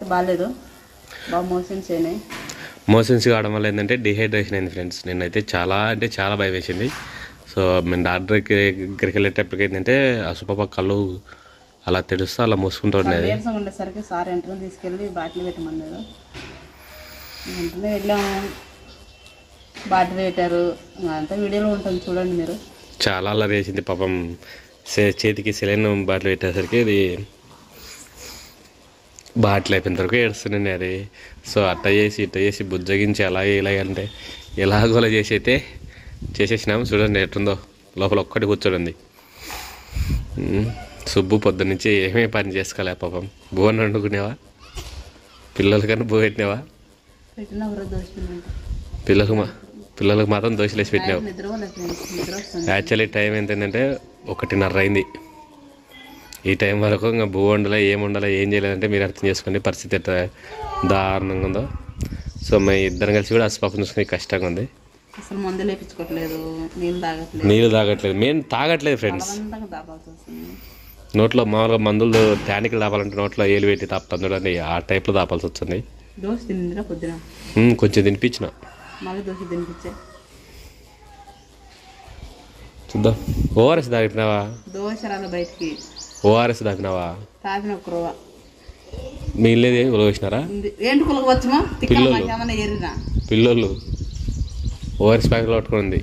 బాగాలేదు, బాగా మోషన్స్ అయినాయి. మోషన్స్ కావడం వల్ల ఏంటంటే డిహైడ్రేషన్ అయింది ఫ్రెండ్స్. నేనైతే చాలా అంటే చాలా భయం వేసింది. సో మేము డాక్టర్కి దగ్గరికి వెళ్ళేటప్పటికి ఏంటంటే అసుపప్ప కళ్ళు అలా తెడుస్తూ అలా మూసుకుంటూ ఉండేది. నీరసంగా ఉండేసరికి సార్ వెంటనే తీసుకెళ్ళి బాటిల్ పెట్టమన్నారు. వెంటనే వెళ్ళాము, బాటిల్ పెట్టారు. అంతా వీడియోలో ఉంటుంది చూడండి మీరు. చాలా అల్లరి వేసింది పాపం. చేతికి సెలైన్ బాటిల్ పెట్టేసరికి ఇది బాటిల్ అయిపోయిన వరకు ఏడుస్తున్నాను అది. సో అట్ట చేసి ఇట్ట చేసి బుజ్జగించి అలాగే ఇలాగంటే ఎలాగోలా చేసి అయితే చేసేసినాము. చూడండి ఎట్టుందో, లోపల ఒక్కటి కూర్చోండి. సుబ్బు పొద్దు నుంచి ఏమేమి పని చేసుకోలే పాపం. బువ్వని వండుకునేవా, పిల్లలకన్నా బువ్వ పెట్టినావా? పిల్లలకు మాత్రం దోశలు వేసి పెట్టినావు. యాక్చువల్లీ టైం ఏంటంటే 1:30 అయింది. ఈ టైం వరకు ఇంకా బువ్వ వండాలా, ఏం వండాలా, ఏం చేయలేదంటే మీరు అర్థం చేసుకోండి పరిస్థితి ఎట్లా దారుణంగా ఉందో. సో మేము ఇద్దరం కలిసి కూడా అసలు చూసుకుని కష్టంగా ఉంది. అసలు మందులు వేయించుకోవట్లేదు, నీళ్ళు తాగట్లేదు, మేము తాగట్లేదు ఫ్రెండ్స్. నోట్లో మామూలుగా మందులు టానిక్లు తాపాలంటే నోట్లో ఏలు పెట్టి తాపుతాను చూడండి, ఆ టైప్లో తాపాల్సి వచ్చింది. దోశ తిందిరా పొద్దున, కొంచెం తినిపించిన. మళ్ళీ దోశ తినిపించా. చూద్దాం. ఓఆర్ఎస్ తాగినావా? దోశ రాదు బయటికి. ఓఆర్ఎస్ తాగినావా? తాగిన ఒక రవ్వ మిగిలినది ఉలవేసినారా? ఏంటి కులవచ్చుమా పిల్లలు ఓఆర్ఎస్ ప్యాకెట్ పట్టుకుంది.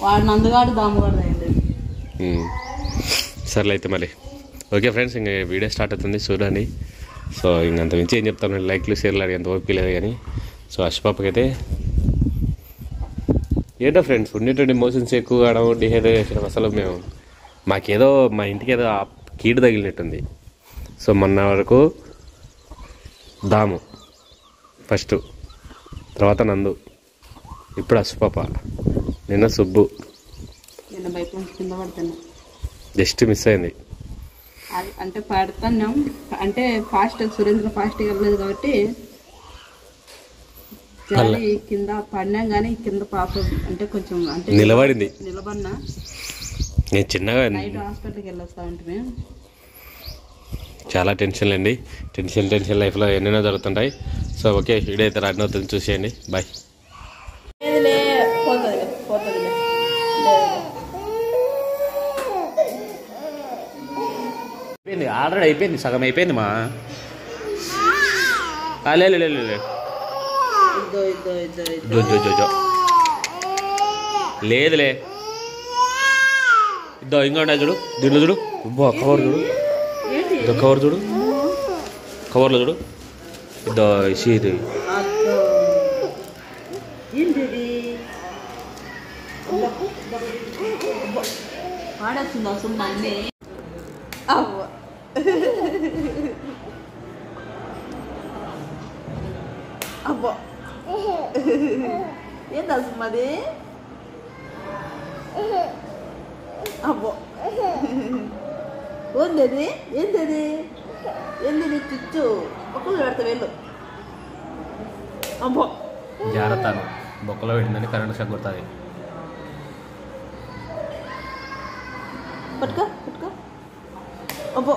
వాడు నందుగాడు దాముగాడు అయింది. సర్లే అయితే మళ్ళీ ఓకే ఫ్రెండ్స్, ఇంకా వీడియో స్టార్ట్ అవుతుంది చూడండి. సో ఇంకంత మించి ఏం చెప్తాను, లైక్లు షేర్లు అడిగి అంత ఓపిక లేదు కానీ. సో అశ్వపాపకైతే ఏంటో ఫ్రెండ్స్ ఉండేటువంటి మోషన్స్ ఎక్కువ కావడం, డిహైడ్రేషన్. అసలు మాకేదో మా ఇంటికి ఏదో కీడు తగిలినట్టుంది. సో మొన్న వరకు దాము ఫస్ట్, తర్వాత నందు, ఇప్పుడు అశ్వపాప, నిన్న సుబ్బు. జస్ట్ మిస్ అయింది. అంటే పడుతున్నాం అంటే ఫాస్ట్, సురేంద్ర ఫాస్ట్ వెళ్ళలేదు కాబట్టి కింద పడినా కానీ కింద పాప అంటే కొంచెం అంటే నిలబడినా నేను చిన్నగా హాస్పిటల్కి వెళ్ళొస్తా ఉంటే చాలా టెన్షన్లు అండి. టెన్షన్ లైఫ్లో ఎన్నెన్నో జరుగుతుంటాయి. సో ఓకే, వీడియో అయితే రన్ అవుతుంది, చూసేయండి. బాయ్. ఆల్రెడీ అయిపోయింది, సగం అయిపోయింది మా లేదులే. ఇద్దో ఇంకా ఉండే చూడు, దీంట్లో చూడు, కవర్ చూడు, ఇదో కవర్ చూడు, కవర్లో చూడు, ఇద్దో ఇది అబ్బా ఏం తెలుసుమది. అబ్బో ఏంది ఏంది ఏంది చిచ్చు బొక్కలు పెడతా వెళ్ళు. అబ్బో జాగ్రత్త, బొక్కలో పెట్టిందని కరెంట్ షాక్ కొడుతుంది. పట్టుకో పట్టుకో. అబ్బో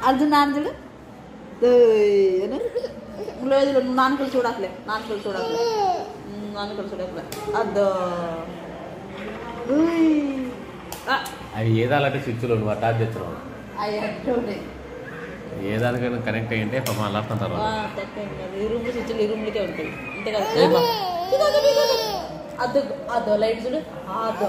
అర్జున్ అర్జుడు లేదు, నాన్నకలు చూడట్లే అద్దో అవి ఏదాలంటే స్విచ్లో నువ్వు అటాచ్ చేస్తున్నావు, ఏ దానికైనా కనెక్ట్ అయ్యింటే పాపం అలాడుతుంటారు. ఈ రూమ్ స్విచ్లు ఈ రూమ్లకే ఉంటాయి అంతే కదా. అద్దో అద్దో లైట్ చూడు, అద్దో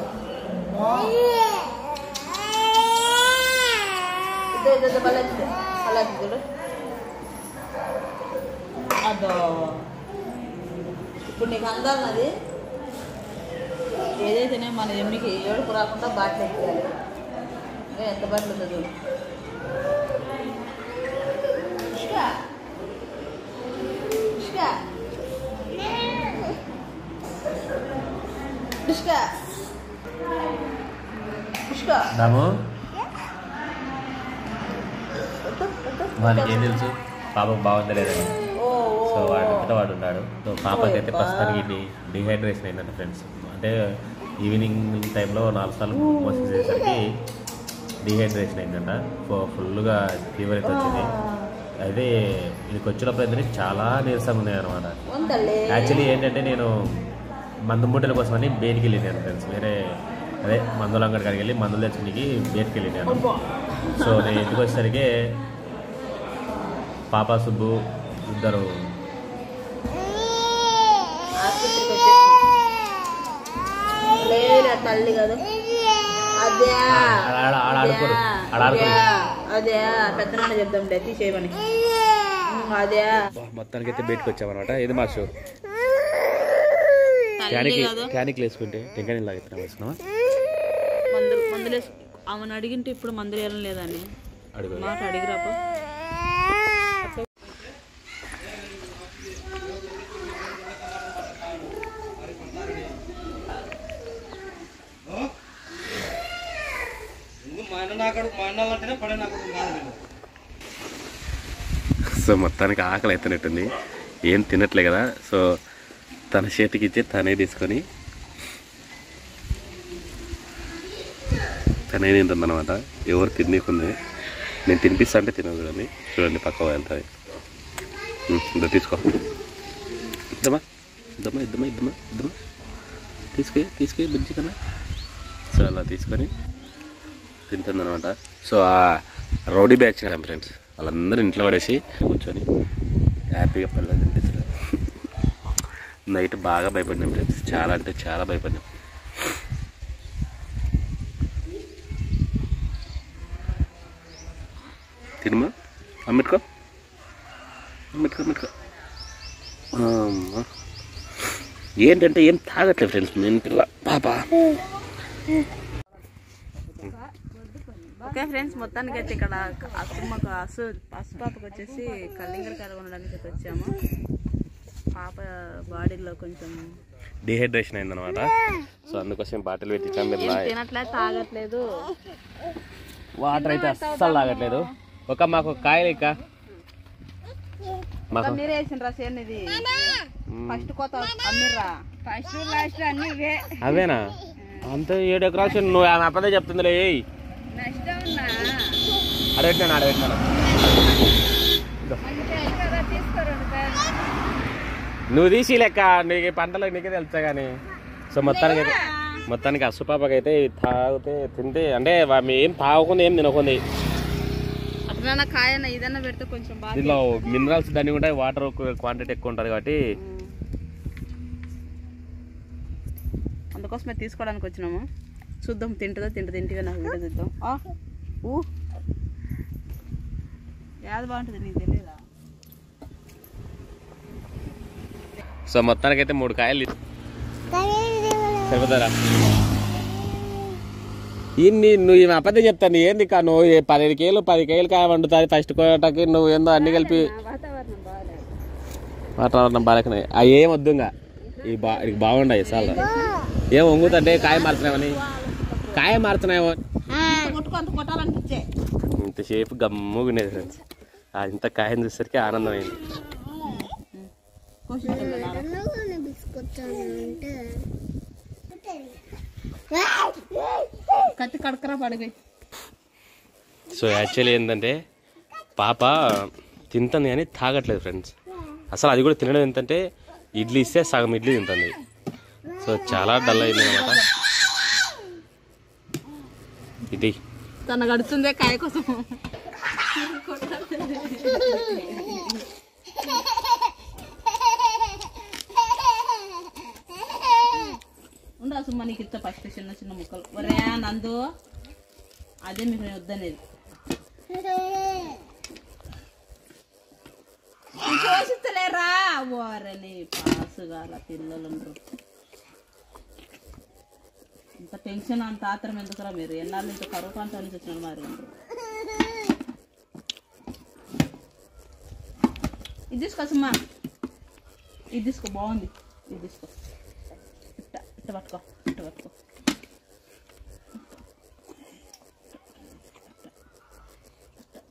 చూడు, అదో ఇప్పుడు నీకు అందాలన్నది ఏదైతేనే మన ఎమ్మికి ఏడుపు రాకుండా బాటిల్ ఎక్కాలి. ఎంత బాటిల్ ఉందో చూడు. వానికి ఏం తెలుసు పాపకు బాగుందా లేదని. సో వాడంతటా వాడు ఉన్నాడు. సో పాపకి అయితే ప్రస్తుతానికి డిహైడ్రేషన్ అయిందంట ఫ్రెండ్స్. అంటే ఈవినింగ్ టైంలో 4 సార్లు మోషన్ చేసేసరికి డీహైడ్రేషన్ అయిందంట. ఫుల్గా ఫీవర్ అయితే వచ్చింది. అయితే ఇక్కడికి వచ్చినప్పుడు అయితే చాలా నీరసంగా ఉన్నాయి అనమాట. యాక్చువల్లీ ఏంటంటే నేను మందు మూటల కోసమని బయటికి వెళ్ళినాను ఫ్రెండ్స్. వేరే అదే మందుల అంగడి కాడికి వెళ్ళి మందులు తెచ్చుకునికి బయటికి వెళ్ళినాను. సో నేను ఇంటికి వచ్చేసరికి పాప సుబ్బు ఇద్దరు తల్లి కదా అదే పెద్దనాన్న చెప్దాం తీసేయమని. అదే మొత్తానికి అయితే బయటకు వచ్చామన్నమాట. ఇది మా షో క్యానిక్ వేసుకుంటే టెంకాయ లాగా మందులు ఆమెను అడిగింటే ఇప్పుడు మందులు వేయడం లేదని మాట అడిగిరాపో. సో మొత్తానికి ఆకలి అయితేనట్టుంది, ఏం తినట్లే కదా. సో తన చేతికి ఇచ్చి తనే తీసుకొని తనే తింటుందన్నమాట. ఎవరు తినకుంది, నేను తినిపిస్తా అంటే తినదు కానీ. చూడండి పక్క వెళ్తుంది. ఇంత తీసుకో, ఇద్దమా ఇద్దమా ఇద్దమా ఇద్దమా ఇద్దమా తీసుకే బుజ్జి కన్నా. సో అలా తీసుకొని తింటుందన్నమాట. సో ఆ రౌడీ బ్యాచ్ కదా ఫ్రెండ్స్, వాళ్ళందరూ ఇంట్లో పడేసి కూర్చొని హ్యాపీగా పిల్లలు తినిపిస్తారు. నైట్ బాగా భయపడినాం ఫ్రెండ్స్, చాలా అంటే చాలా భయపడినాం. తినమా అమ్మిట్టుకో అమ్మిట్టుకో అమ్మిట్టుకో. ఏంటంటే ఏం తాగట్లేదు ఫ్రెండ్స్ నేను పిల్ల పాప. ఓకే ఫ్రెండ్స్, మొత్తానికి అయితే ఇక్కడ అమ్మకు పసుపాపకు వచ్చేసి కలింగరకాయ కొనడానికి వచ్చాము. పాప బాడీలో కొంచెం డిహైడ్రేషన్ అయిందనమాట. సో అందుకోసం బాటిల్ పెట్టించాం. మీరు తినట్లేదు, తాగట్లేదు, వాటర్ అయితే అస్సలు తాగట్లేదు. ఒక మాకు కాయలు ఇక మీరే వేసిండ్రా సేన్ ఇది ఫస్ట్ కొత్త అమ్మిర్రా ఫస్ట్ లాస్ట్ అన్ని అవేనా? అంత 7 ఎకరాలు నువ్వు ఆమె అప్పదే చెప్తుందిలే. అడగట్టాను నువ్వు తీసి లెక్క నీకు పంటలో నీకే తెలుస్తా కానీ. సో మొత్తానికి అసుపాపకి అయితే తాగితే తింటే అంటే ఏం తాగకుండా ఏం తినకుంది. కాయన ఇదన్నా పెడితే కొంచెం దీనిలో మినరల్స్ దాన్ని ఉంటాయి, వాటర్ క్వాంటిటీ ఎక్కువ ఉంటుంది కాబట్టి అందుకోసమే తీసుకోవడానికి వచ్చినాము. చూద్దాం తింటుందో తింటిగా నాకు వీడియో చూద్దాం. ఏది బాగుంటుంది నీకు తెలియదా? సో మొత్తానికి అయితే 3 కాయలు సరిపోతారా? ఇన్ని నువ్వు ఈమె అబద్ధం చెప్తాను ఏంది కా? నువ్వు 15 కేలు 10 కేలు కాయ వండుతుంది ఫస్ట్ కోటకి. నువ్వు ఏందో అన్ని కలిపి వాతావరణం బాగాలేకనే అవి ఏం వద్దుగా ఇవి బాగుండాయి చాలా. ఏం వంగుతుంటే కాయ మారుతున్నామని కాయ మారుతున్నాయేమో ఇంతసేపు గమ్ముగునేది ఫ్రెండ్స్. ఇంత కాయని చూసేసరికి ఆనందమైంది. కత్తి కడకరా పడిపోయి. సో యాక్చువల్లీ ఏంటంటే పాప తింటుంది కానీ తాగట్లేదు ఫ్రెండ్స్. అసలు అది కూడా తినడం ఏంటంటే ఇడ్లీ ఇస్తే సగం ఇడ్లీ తింటుంది. సో చాలా డల్ అయింది అనమాట. ఇది తన గడుతుందే కాయ కోసం. ఉండా సుమ్మా నీకు ఇస్తా ఫస్ట్ చిన్న చిన్న ముక్కలు. ఒరే నందు అదే మీకు నేను వద్దనేది. చూసిస్తలేరా ఓరని పాసుగాల పిల్లలు ఇంత టెన్షన్ అంత ఆత్రం ఎందుకురా మీరు? ఎన్నాళ్ళు ఇంత కరువు పంట నుంచి వచ్చిన మరి. ఇది తీసుకో సుమ్మా, ఇది తీసుకో బాగుంది. ఇది తీసుకో ఇట్ట పట్టుకో ఇట్ట పట్టుకో.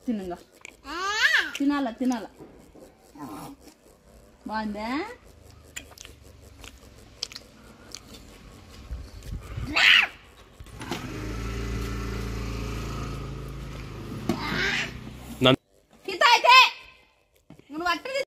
తినంగా తినాలా బాగుందా? నువ్వు అట్ట